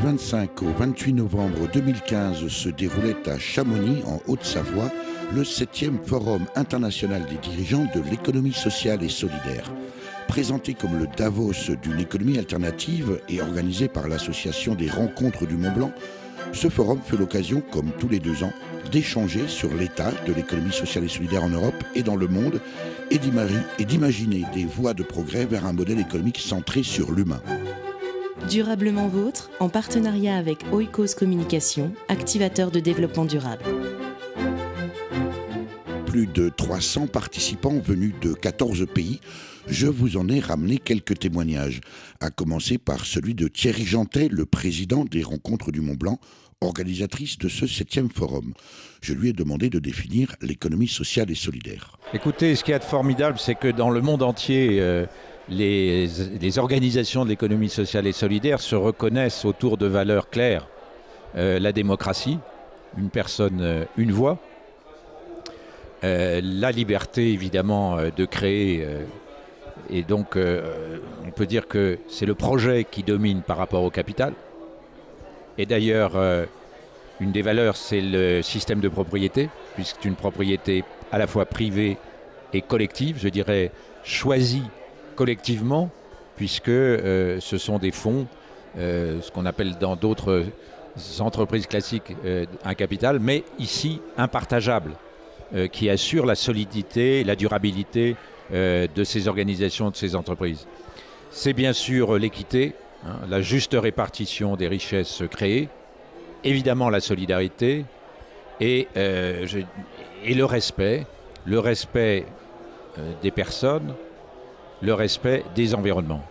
25 au 28 novembre 2015 se déroulait à Chamonix, en Haute-Savoie, le 7e Forum international des dirigeants de l'économie sociale et solidaire. Présenté comme le Davos d'une économie alternative et organisé par l'association des Rencontres du Mont-Blanc, ce forum fut l'occasion, comme tous les 2 ans, d'échanger sur l'état de l'économie sociale et solidaire en Europe et dans le monde et d'imaginer des voies de progrès vers un modèle économique centré sur l'humain. Durablement Vôtre, en partenariat avec Oikos Communication, activateur de développement durable. Plus de 300 participants venus de 14 pays, je vous en ai ramené quelques témoignages, à commencer par celui de Thierry Jantet, le président des Rencontres du Mont-Blanc, organisatrice de ce 7e forum. Je lui ai demandé de définir l'économie sociale et solidaire. Écoutez, ce qu'il y a de formidable, c'est que dans le monde entier, les organisations de l'économie sociale et solidaire se reconnaissent autour de valeurs claires. La démocratie, une personne, une voix. La liberté, évidemment, de créer. Et donc, on peut dire que c'est le projet qui domine par rapport au capital. Et d'ailleurs, une des valeurs, c'est le système de propriété, puisque c'est une propriété à la fois privée et collective, je dirais choisie collectivement, puisque ce sont des fonds, ce qu'on appelle dans d'autres entreprises classiques un capital, mais ici impartageable, qui assure la solidité et la durabilité de ces organisations, de ces entreprises. C'est bien sûr l'équité, la juste répartition des richesses créées, évidemment la solidarité et le respect des personnes, le respect des environnements.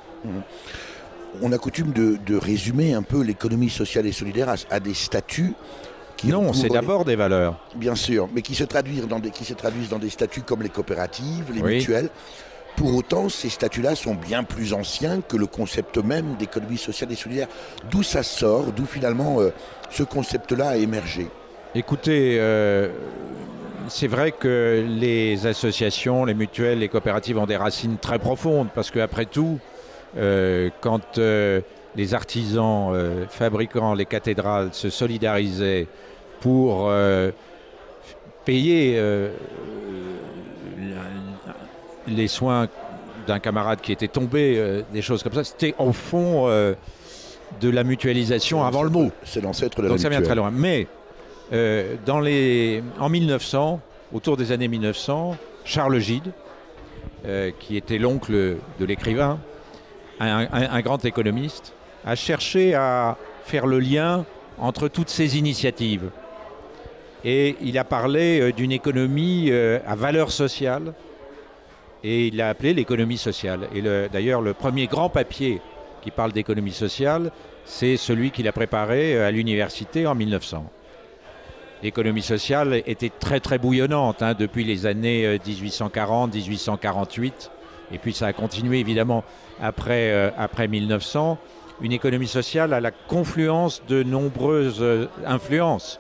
On a coutume de résumer un peu l'économie sociale et solidaire à des statuts. Non, c'est d'abord des valeurs. Bien sûr, mais qui se traduisent dans des statuts comme les coopératives, les mutuelles. Pour autant, ces statuts-là sont bien plus anciens que le concept même d'économie sociale et solidaire. D'où ça sort, d'où finalement ce concept-là a émergé? Écoutez, c'est vrai que les associations, les mutuelles, les coopératives ont des racines très profondes, parce qu'après tout, quand les artisans fabriquant les cathédrales se solidarisaient pour payer les soins d'un camarade qui était tombé, des choses comme ça, c'était au fond de la mutualisation avant le mot. C'est l'ancêtre de la Donc mutuelle. Ça vient très loin. Mais en 1900, autour des années 1900, Charles Gide, qui était l'oncle de l'écrivain, un grand économiste, a cherché à faire le lien entre toutes ces initiatives. Et il a parlé d'une économie à valeur sociale, et il l'a appelé l'économie sociale. Et d'ailleurs, le premier grand papier qui parle d'économie sociale, c'est celui qu'il a préparé à l'université en 1900. L'économie sociale était très très bouillonnante depuis les années 1840-1848, et puis ça a continué évidemment après 1900. Une économie sociale à la confluence de nombreuses influences,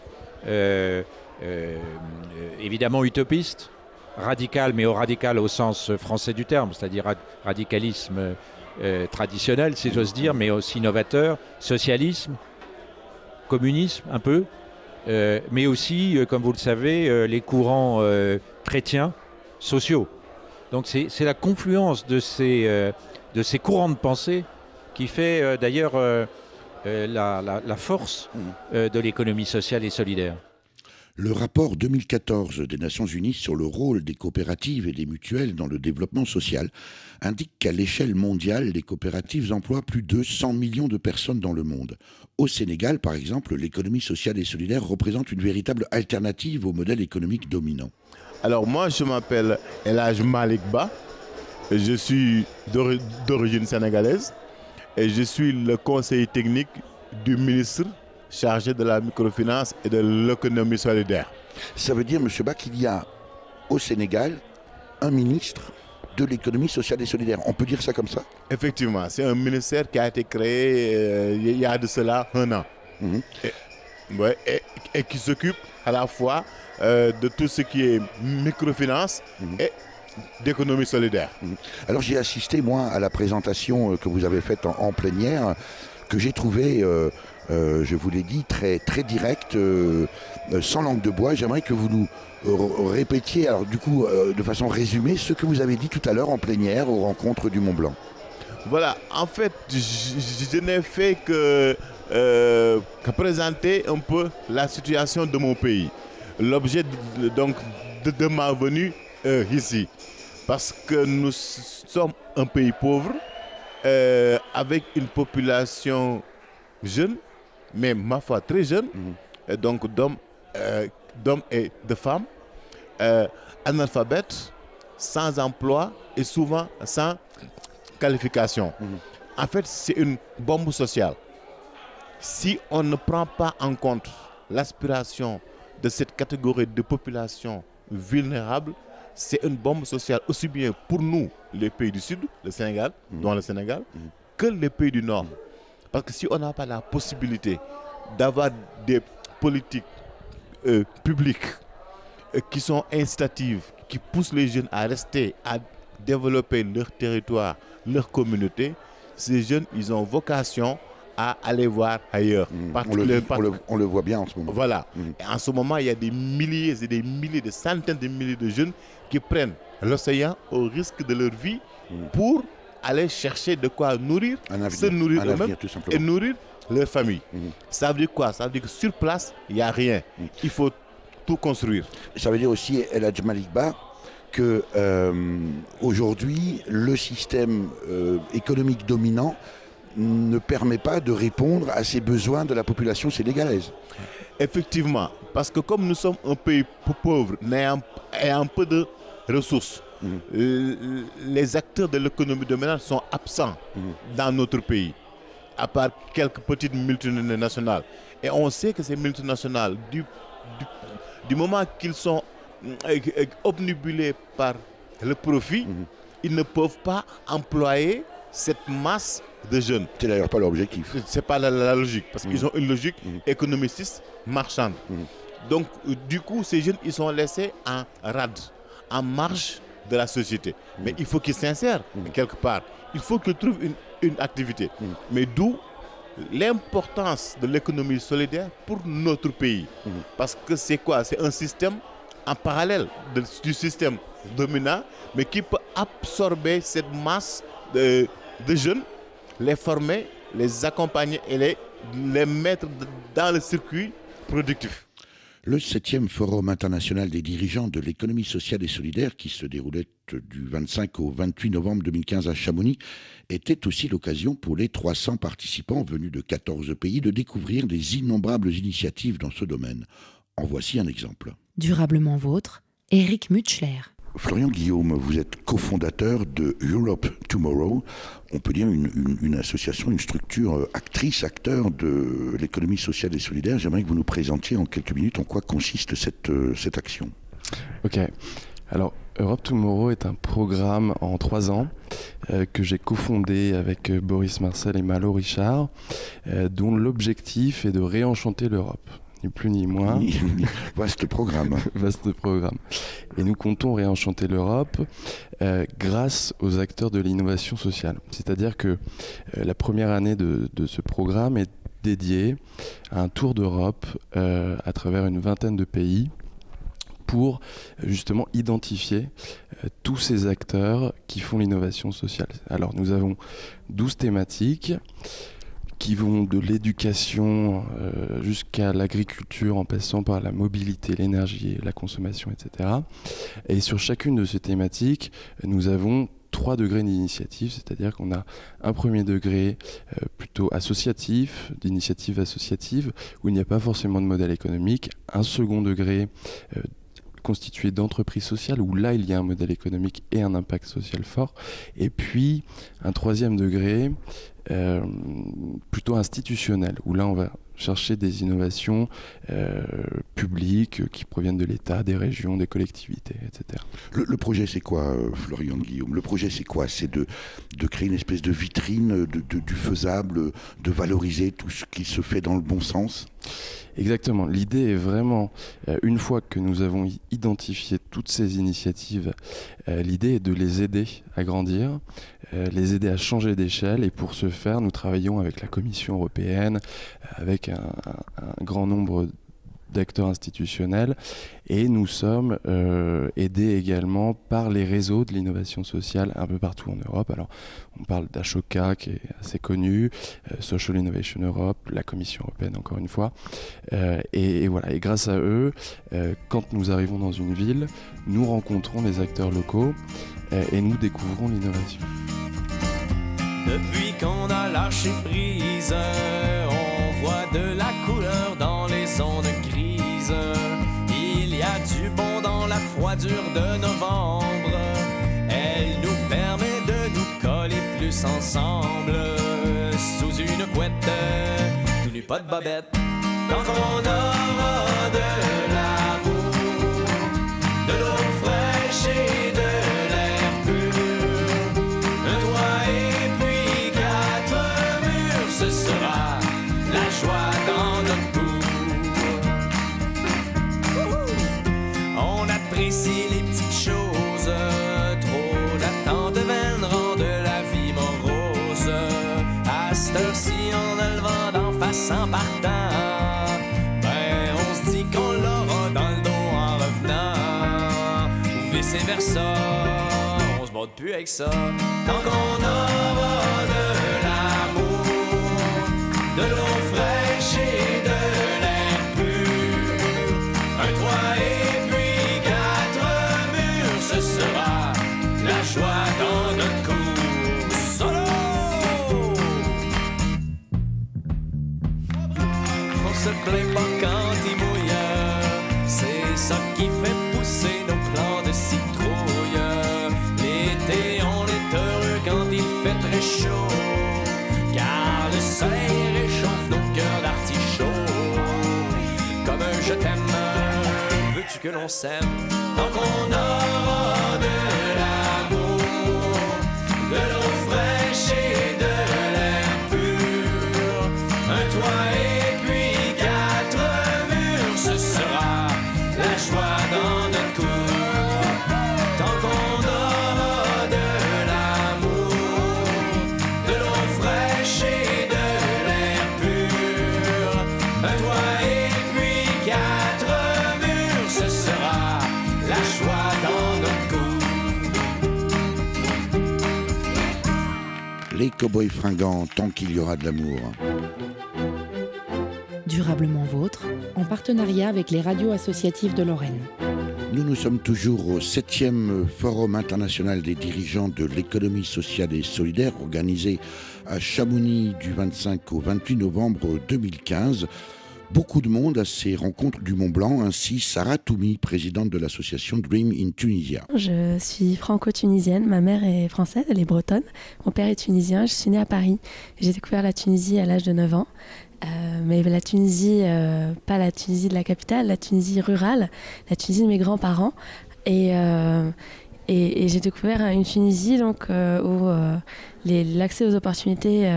évidemment utopistes, radicales, mais radical au sens français du terme, c'est-à-dire radicalisme traditionnel, si j'ose dire, mais aussi novateur, socialisme, communisme un peu, mais aussi, comme vous le savez, les courants chrétiens, sociaux. Donc c'est la confluence de ces courants de pensée qui fait d'ailleurs la force de l'économie sociale et solidaire. Le rapport 2014 des Nations Unies sur le rôle des coopératives et des mutuelles dans le développement social indique qu'à l'échelle mondiale, les coopératives emploient plus de 100 millions de personnes dans le monde. Au Sénégal, par exemple, l'économie sociale et solidaire représente une véritable alternative au modèle économique dominant. Alors moi, je m'appelle El Hadj Malick Ba, je suis d'origine sénégalaise et je suis le conseiller technique du ministre chargé de la microfinance et de l'économie solidaire. Ça veut dire, M. Ba, qu'il y a au Sénégal un ministre de l'économie sociale et solidaire. On peut dire ça comme ça? Effectivement, c'est un ministère qui a été créé il y a de cela 1 an. Et qui s'occupe à la fois de tout ce qui est microfinance et d'économie solidaire. Alors j'ai assisté, moi, à la présentation que vous avez faite en plénière. que j'ai trouvé, je vous l'ai dit, très, très direct, sans langue de bois. J'aimerais que vous nous répétiez, alors du coup, de façon résumée, ce que vous avez dit tout à l'heure en plénière aux rencontres du Mont Blanc. Voilà, en fait, je n'ai fait que présenter un peu la situation de mon pays. L'objet donc de ma venue ici. Parce que nous sommes un pays pauvre, avec une population jeune, mais ma foi très jeune, donc d'hommes et de femmes, analphabètes, sans emploi et souvent sans qualification. En fait, c'est une bombe sociale. Si on ne prend pas en compte l'aspiration de cette catégorie de population vulnérable, c'est une bombe sociale aussi bien pour nous, les pays du Sud, le Sénégal, dont le Sénégal, que les pays du Nord. Parce que si on n'a pas la possibilité d'avoir des politiques publiques qui sont incitatives, qui poussent les jeunes à rester, à développer leur territoire, leur communauté, ces jeunes, ils ont vocation à aller voir ailleurs. On le voit bien en ce moment. Voilà. Et en ce moment, il y a des milliers et des milliers, des centaines de milliers de jeunes qui prennent l'océan au risque de leur vie pour aller chercher de quoi nourrir, se nourrir eux-mêmes et nourrir leur famille. Ça veut dire quoi? Ça veut dire que sur place, il n'y a rien. Il faut tout construire. Ça veut dire aussi, El Hadj Malick Ba, que aujourd'hui, le système économique dominant ne permet pas de répondre à ces besoins de la population sénégalaise. Effectivement, parce que comme nous sommes un pays pauvre et un peu de ressources, les acteurs de l'économie dominante sont absents dans notre pays, à part quelques petites multinationales. Et on sait que ces multinationales, du moment qu'ils sont obnubilés par le profit, ils ne peuvent pas employer cette masse de jeunes. C'est d'ailleurs pas leur objectif. C'est pas la logique, parce qu'ils ont une logique économiciste marchande. Donc, du coup, ces jeunes, ils sont laissés en rade, en marge de la société. Mais il faut qu'ils s'insèrent quelque part. Il faut qu'ils trouvent une activité. Mais d'où l'importance de l'économie solidaire pour notre pays. Parce que c'est quoi? C'est un système en parallèle du système dominant, mais qui peut absorber cette masse de jeunes, les former, les accompagner et les mettre dans le circuit productif. Le 7e Forum international des dirigeants de l'économie sociale et solidaire, qui se déroulait du 25 au 28 novembre 2015 à Chamonix, était aussi l'occasion pour les 300 participants venus de 14 pays de découvrir des innombrables initiatives dans ce domaine. En voici un exemple. Durablement vôtre, Eric Mutschler. Florian Guillaume, vous êtes cofondateur de Europe Tomorrow, on peut dire une association, une structure acteur de l'économie sociale et solidaire. J'aimerais que vous nous présentiez en quelques minutes en quoi consiste cette action. Ok, alors Europe Tomorrow est un programme en 3 ans que j'ai cofondé avec Boris Marcel et Malo Richard, dont l'objectif est de réenchanter l'Europe. Ni plus ni moins. Vaste programme. Vaste programme. Et nous comptons réenchanter l'Europe grâce aux acteurs de l'innovation sociale. C'est-à-dire que la première année de ce programme est dédiée à un tour d'Europe à travers une vingtaine de pays pour justement identifier tous ces acteurs qui font l'innovation sociale. Alors nous avons 12 thématiques qui vont de l'éducation jusqu'à l'agriculture, en passant par la mobilité, l'énergie, la consommation, etc. Et sur chacune de ces thématiques, nous avons 3 degrés d'initiative, c'est-à-dire qu'on a un premier degré plutôt associatif, d'initiative associative, où il n'y a pas forcément de modèle économique, un second degré constitué d'entreprises sociales, où là il y a un modèle économique et un impact social fort, et puis un troisième degré plutôt institutionnel, où là on va chercher des innovations publiques qui proviennent de l'État, des régions, des collectivités, etc. Le projet c'est quoi, Florian Guillaume? Le projet c'est quoi? C'est de créer une espèce de vitrine du faisable, de valoriser tout ce qui se fait dans le bon sens? Exactement. L'idée est vraiment, une fois que nous avons identifié toutes ces initiatives, l'idée est de les aider à grandir, les aider à changer d'échelle. Et pour ce faire, nous travaillons avec la Commission européenne, avec un grand nombre d'acteurs institutionnels, et nous sommes aidés également par les réseaux de l'innovation sociale un peu partout en Europe. Alors on parle d'Ashoka qui est assez connu, Social Innovation Europe, la Commission européenne encore une fois, et voilà. Et grâce à eux, quand nous arrivons dans une ville, nous rencontrons les acteurs locaux et nous découvrons l'innovation. Depuis qu'on a lâché prise, on voit de la couleur dans les ondes grises. Il y a du bon dans la froidure de novembre. Elle nous permet de nous coller plus ensemble. Sous une couette, tout nu, pas de bobette. Tant qu'on aura de l'amour, de l'eau fraîche et de l'air pur, un toit et puis 4 murs, ce sera la joie dans notre cour. On apprécie les petites choses, trop d'attente vaine rend de la vie morose. À cette heure-ci, on a le vent d'en face en partant, ben on se dit qu'on l'aura dans le dos en revenant, ou vice versa, on se bat plus avec ça. Tant qu'on aura de l'amour, de l'eau fraîche et de l'air pur, un toit et puis 4 murs, ce sera la joie dans notre cour. Solo! On se plaint pas quand il mouille, c'est ça qui fait pousser nos plants de citrouille. L'été, on est heureux quand il fait très chaud, car le soleil réchauffe nos cœurs d'artichaut. Comme un je t'aime, veux-tu que l'on s'aime? Tant qu'on aura de l'amour, de l'eau fraîche et de l'air pur, un toit et puis 4 murs, ce sera la joie dans notre cour. Tant qu'on aura de l'amour, de l'eau fraîche et de l'air pur, un toit et puis 4 murs, ce sera la joie dans notre cour. Les cow-boys fringants, tant qu'il y aura de l'amour. Durablement vôtre, en partenariat avec les radios associatives de Lorraine. Nous sommes toujours au 7e Forum international des dirigeants de l'économie sociale et solidaire, organisé à Chamonix du 25 au 28 novembre 2015. Beaucoup de monde à ces rencontres du Mont Blanc, ainsi Sarah Toumi, présidente de l'association Dream in Tunisia. Je suis franco-tunisienne, ma mère est française, elle est bretonne, mon père est tunisien, je suis née à Paris. J'ai découvert la Tunisie à l'âge de 9 ans. Mais la Tunisie, pas la Tunisie de la capitale, la Tunisie rurale, la Tunisie de mes grands-parents. Et j'ai découvert une Tunisie donc, où l'accès aux opportunités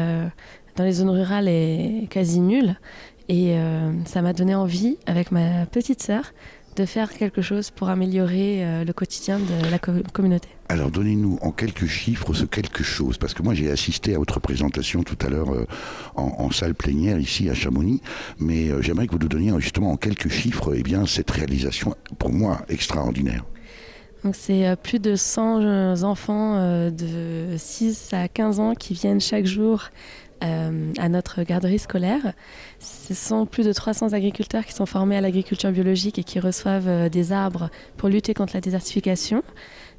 dans les zones rurales est quasi nul. Et ça m'a donné envie, avec ma petite sœur, de faire quelque chose pour améliorer le quotidien de la communauté. Alors donnez-nous en quelques chiffres ce quelque chose, parce que moi j'ai assisté à votre présentation tout à l'heure en salle plénière ici à Chamonix, mais j'aimerais que vous nous donniez justement en quelques chiffres cette réalisation pour moi extraordinaire. Donc c'est plus de 100 enfants de 6 à 15 ans qui viennent chaque jour à notre garderie scolaire. Ce sont plus de 300 agriculteurs qui sont formés à l'agriculture biologique et qui reçoivent des arbres pour lutter contre la désertification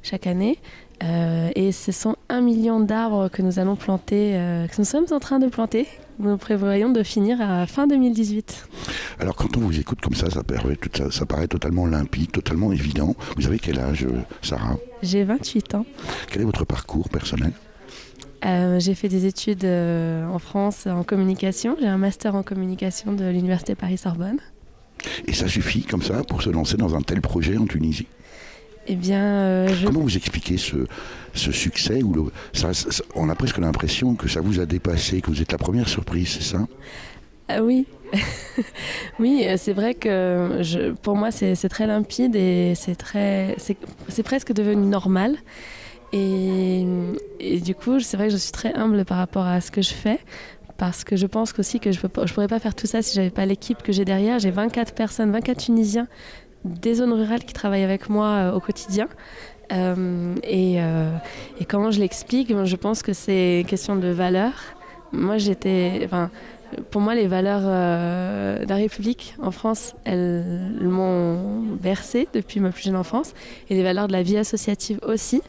chaque année. Et ce sont 1 million d'arbres que nous allons planter, que nous sommes en train de planter. Nous prévoyons de finir à fin 2018. Alors quand on vous écoute comme ça, ça paraît totalement limpide, totalement évident. Vous avez quel âge, Sarah ? J'ai 28 ans. Quel est votre parcours personnel ? J'ai fait des études en France en communication. J'ai un master en communication de l'université Paris-Sorbonne. Et ça suffit comme ça pour se lancer dans un tel projet en Tunisie ? Eh bien, Comment vous expliquez ce succès on a presque l'impression que ça vous a dépassé, que vous êtes la première surprise, c'est ça ? Ah oui, oui, c'est vrai que pour moi c'est très limpide et c'est presque devenu normal. Et du coup, c'est vrai que je suis très humble par rapport à ce que je fais. Parce que je pense aussi que je pourrais pas faire tout ça si j'avais pas l'équipe que j'ai derrière. J'ai 24 personnes, 24 Tunisiens des zones rurales qui travaillent avec moi au quotidien. Et comment je l'explique, je pense que c'est question de valeurs. Moi, pour moi, les valeurs de la République en France, elles m'ont bercée depuis ma plus jeune enfance. Et les valeurs de la vie associative aussi.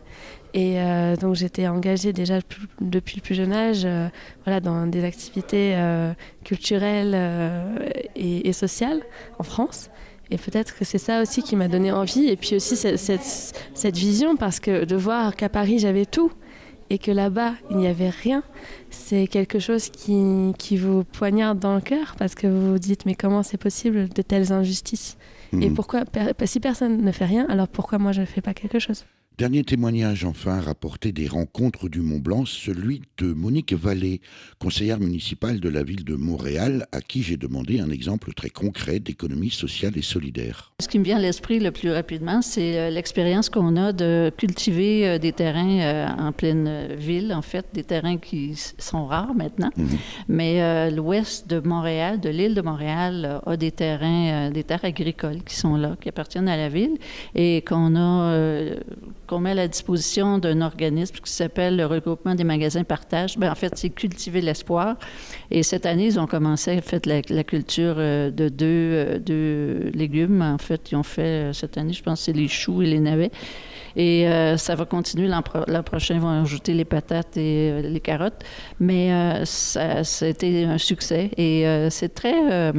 Et donc j'étais engagée déjà depuis le plus jeune âge dans des activités culturelles et sociales en France. Et peut-être que c'est ça aussi qui m'a donné envie. Et puis aussi cette vision, parce que de voir qu'à Paris j'avais tout et que là-bas il n'y avait rien, c'est quelque chose qui vous poignarde dans le cœur, parce que vous vous dites mais comment c'est possible de telles injustices ? Et pourquoi, si personne ne fait rien, alors pourquoi moi je ne fais pas quelque chose ? Dernier témoignage enfin rapporté des rencontres du Mont-Blanc, celui de Monique Vallée, conseillère municipale de la ville de Montréal, à qui j'ai demandé un exemple très concret d'économie sociale et solidaire. Ce qui me vient à l'esprit le plus rapidement, c'est l'expérience qu'on a de cultiver des terrains en pleine ville, en fait, des terrains qui sont rares maintenant. Mais l'ouest de Montréal, de l'île de Montréal, a des terres agricoles qui sont là, qui appartiennent à la ville et qu'on met à la disposition d'un organisme qui s'appelle le regroupement des magasins partage. En fait, c'est cultiver l'espoir. Et cette année, ils ont commencé à faire la culture de deux légumes. En fait, ils ont fait cette année, je pense, c'est les choux et les navets. Et ça va continuer l'an prochain. Ils vont ajouter les patates et les carottes. Mais ça a été un succès. Et c'est très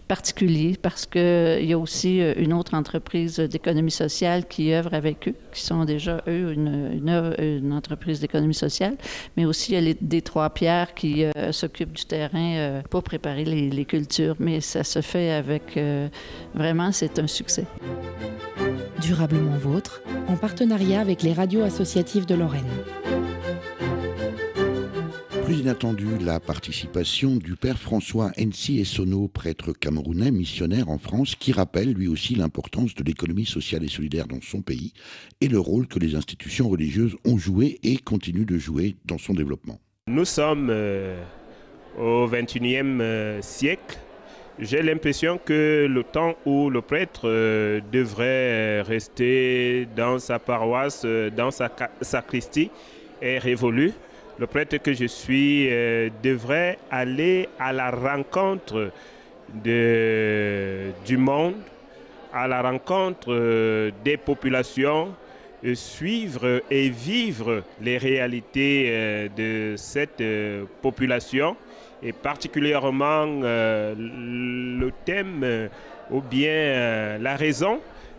particulier parce qu'il y a aussi une autre entreprise d'économie sociale qui œuvre avec eux, qui sont déjà, eux, une entreprise d'économie sociale, mais aussi il y a des Trois-Pierres qui s'occupent du terrain pour préparer les cultures, mais ça se fait avec, vraiment, c'est un succès. Durablement Vôtre, en partenariat avec les radios associatives de Lorraine. Plus inattendu, la participation du père François Nsi Essono, prêtre camerounais missionnaire en France, qui rappelle lui aussi l'importance de l'économie sociale et solidaire dans son pays et le rôle que les institutions religieuses ont joué et continuent de jouer dans son développement. Nous sommes au XXIe siècle. J'ai l'impression que le temps où le prêtre devrait rester dans sa paroisse, dans sa sacristie, est révolu. Le prêtre que je suis devrait aller à la rencontre du monde, à la rencontre des populations, suivre et vivre les réalités de cette population, et particulièrement le thème ou bien la raison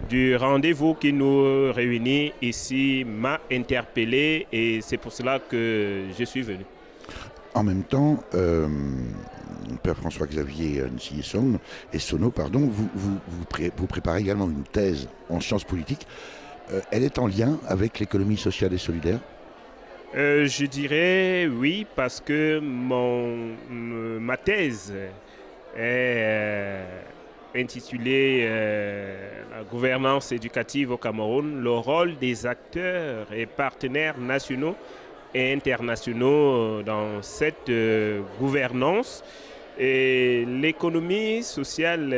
du rendez-vous qui nous réunit ici m'a interpellé, et c'est pour cela que je suis venu. En même temps, Père François-Xavier Nsi Essono, vous préparez également une thèse en sciences politiques. Elle est en lien avec l'économie sociale et solidaire ? Je dirais oui, parce que ma thèse est intitulée La gouvernance éducative au Cameroun, le rôle des acteurs et partenaires nationaux et internationaux dans cette gouvernance. Et l'économie sociale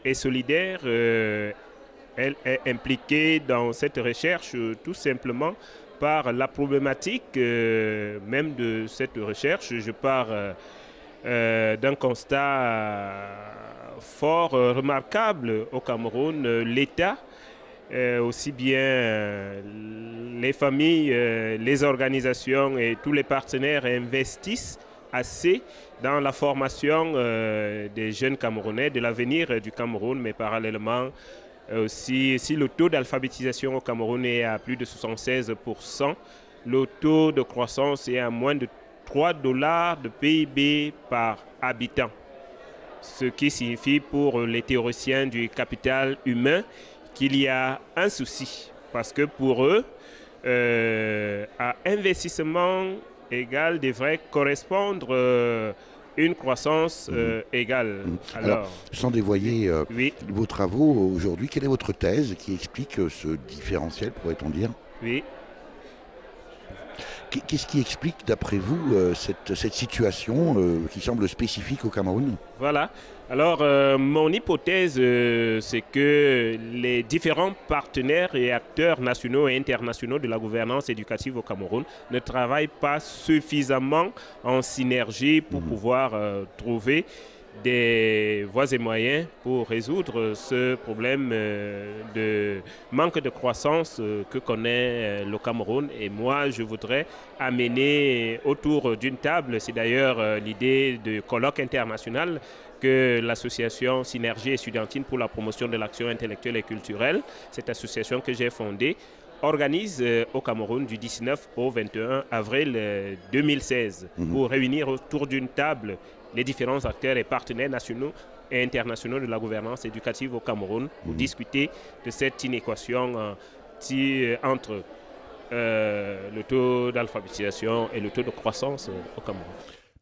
et solidaire, elle est impliquée dans cette recherche tout simplement par la problématique même de cette recherche. Je pars d'un constat fort remarquable au Cameroun. L'État, aussi bien les familles, les organisations et tous les partenaires investissent assez dans la formation des jeunes Camerounais, de l'avenir du Cameroun, mais parallèlement aussi, si le taux d'alphabétisation au Cameroun est à plus de 76%, le taux de croissance est à moins de $3 de PIB par habitant. Ce qui signifie pour les théoriciens du capital humain qu'il y a un souci. Parce que pour eux, à investissement égal devrait correspondre une croissance égale. Alors, sans dévoyer oui. vos travaux aujourd'hui, quelle est votre thèse qui explique ce différentiel, pourrait-on dire? Oui. Qu'est-ce qui explique, d'après vous, cette situation qui semble spécifique au Cameroun? Voilà. Alors, mon hypothèse, c'est que les différents partenaires et acteurs nationaux et internationaux de la gouvernance éducative au Cameroun ne travaillent pas suffisamment en synergie pour pouvoir trouver des voies et moyens pour résoudre ce problème de manque de croissance que connaît le Cameroun. Et moi, je voudrais amener autour d'une table, c'est d'ailleurs l'idée de colloque international que l'association Synergie Estudiantine pour la promotion de l'action intellectuelle et culturelle, cette association que j'ai fondée, organise au Cameroun du 19 au 21 avril 2016 pour réunir autour d'une table les différents acteurs et partenaires nationaux et internationaux de la gouvernance éducative au Cameroun pour discuter de cette inéquation entre le taux d'alphabétisation et le taux de croissance au Cameroun.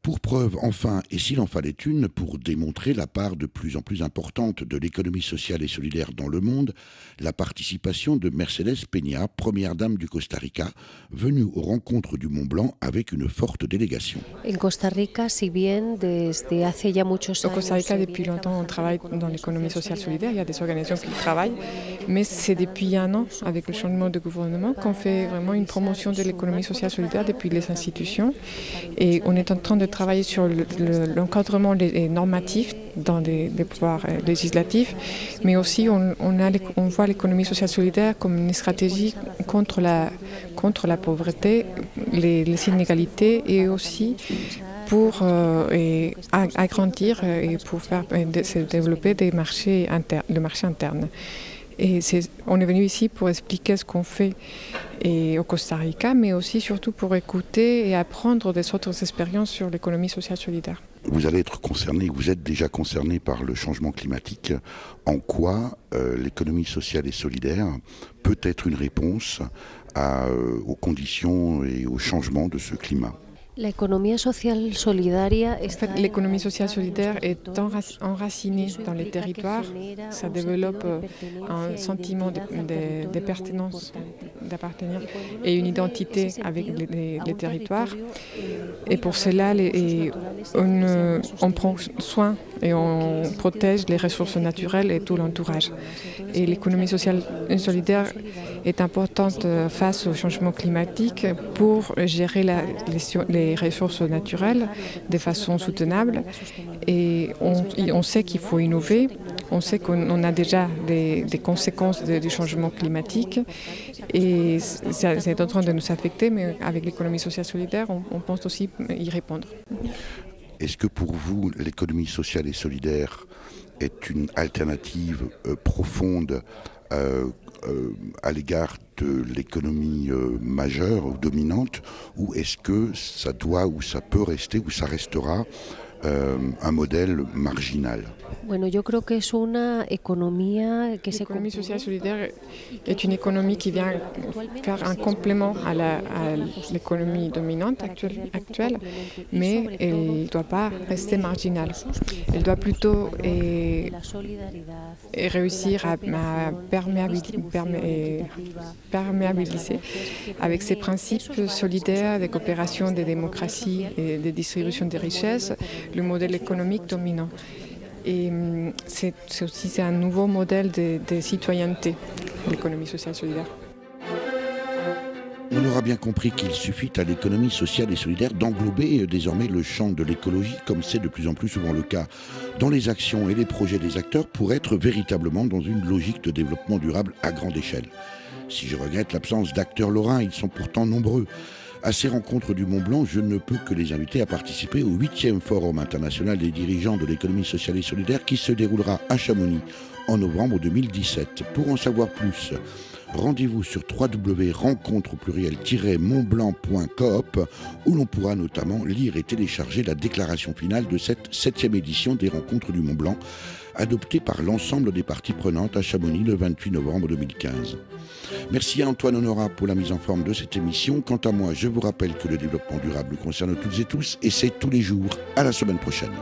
Pour preuve, enfin, et s'il en fallait une, pour démontrer la part de plus en plus importante de l'économie sociale et solidaire dans le monde, la participation de Mercedes Peña, première dame du Costa Rica, venue aux rencontres du Mont Blanc avec une forte délégation. Au Costa Rica, depuis longtemps, on travaille dans l'économie sociale solidaire. Il y a des organisations qui travaillent, mais c'est depuis un an, avec le changement de gouvernement, qu'on fait vraiment une promotion de l'économie sociale solidaire depuis les institutions. Et on est en train de travailler sur l'encadrement normatif dans des pouvoirs législatifs, mais aussi on voit l'économie sociale solidaire comme une stratégie contre la pauvreté, les inégalités et aussi pour agrandir et pour faire se développer le marché interne. Et on est venu ici pour expliquer ce qu'on fait au Costa Rica, mais aussi surtout pour écouter et apprendre des autres expériences sur l'économie sociale solidaire. Vous allez être concerné, vous êtes déjà concerné par le changement climatique. En quoi l'économie sociale et solidaire peut être une réponse aux conditions et au changement de ce climat? L'économie sociale solidaire est enracinée dans les territoires. Ça développe un sentiment de pertinence, d'appartenir et une identité avec les territoires. Et pour cela, on prend soin et on protège les ressources naturelles et tout l'entourage. Et l'économie sociale et solidaire est importante face au changement climatique pour gérer les ressources naturelles de façon soutenable. Et on sait qu'il faut innover, on sait qu'on a déjà des conséquences du changement climatique et c'est en train de nous affecter, mais avec l'économie sociale solidaire, on pense aussi y répondre. Est-ce que pour vous, l'économie sociale et solidaire est une alternative profonde à l'égard de l'économie majeure ou dominante, ou est-ce que ça doit ou ça peut rester ou ça restera un modèle marginal? L'économie sociale solidaire est une économie qui vient faire un complément à l'économie dominante actuelle, mais elle ne doit pas rester marginale. Elle doit plutôt réussir à perméabiliser avec ses principes solidaires de coopération, de démocratie et de distribution des richesses le modèle économique dominant. Et c'est aussi un nouveau modèle de citoyenneté, l'économie sociale solidaire. On aura bien compris qu'il suffit à l'économie sociale et solidaire d'englober désormais le champ de l'écologie, comme c'est de plus en plus souvent le cas dans les actions et les projets des acteurs, pour être véritablement dans une logique de développement durable à grande échelle. Si je regrette l'absence d'acteurs lorrains, ils sont pourtant nombreux. À ces rencontres du Mont Blanc, je ne peux que les inviter à participer au 8e Forum international des dirigeants de l'économie sociale et solidaire qui se déroulera à Chamonix en novembre 2017. Pour en savoir plus, Rendez-vous sur www.rencontre-montblanc.coop où l'on pourra notamment lire et télécharger la déclaration finale de cette 7e édition des Rencontres du Mont-Blanc, adoptée par l'ensemble des parties prenantes à Chamonix le 28 novembre 2015. Merci à Antoine Honorat pour la mise en forme de cette émission. Quant à moi, je vous rappelle que le développement durable nous concerne toutes et tous et c'est tous les jours. À la semaine prochaine.